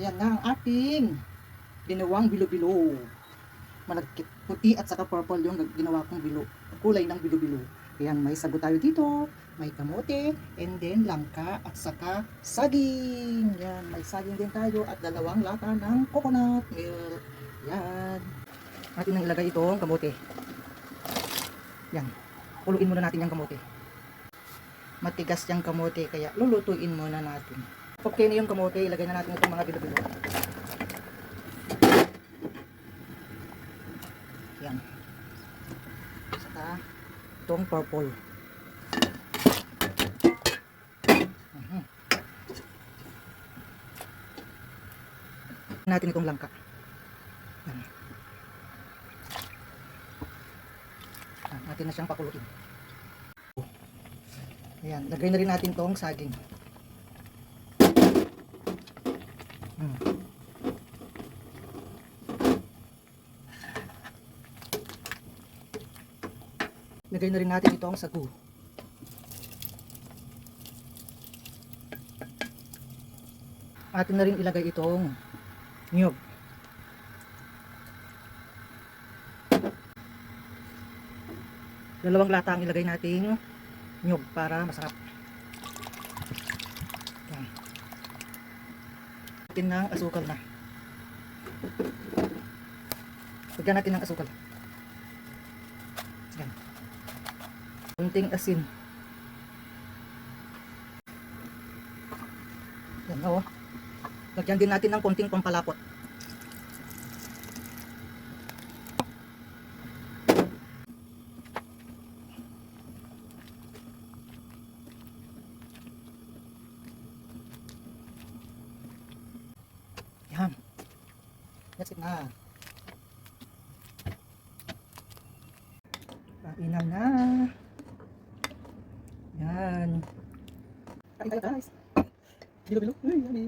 Yan na ang ating ginawang bilo-bilo. Malagkit puti at saka purple yung ginawa kong bilo. Kulay ng bilo-bilo. Ayan, may sago tayo dito. May kamote. And then langka at saka saging. Yan, may saging din tayo at 2 lata ng coconut milk. Yan. Natin nang ilagay itong kamote. Yan. Kuluin muna natin yung kamote. Matigas yung kamote kaya lulutuin muna natin. Okay na yung kamote, ilagay na natin itong mga bilo-bilo. Yan. Saka itong purple. Natin itong langka. Yan. Natin na siyang pakuluin. Ayan, lagay na rin natin itong saging. Lagay na rin natin itong sagu. Atin na rin ilagay itong niyog. Dalawang lata ang ilagay nating niyog para masarap. Yan. Natin ng asukal na. Lagyan natin ng asukal. Yan. Kunting asin. Yan o. Lagyan din natin ng konting pampalapot. Yan. That's it na. Kainan na. Yan. Kain tayo guys. Bilo-bilo. Ay, yummy.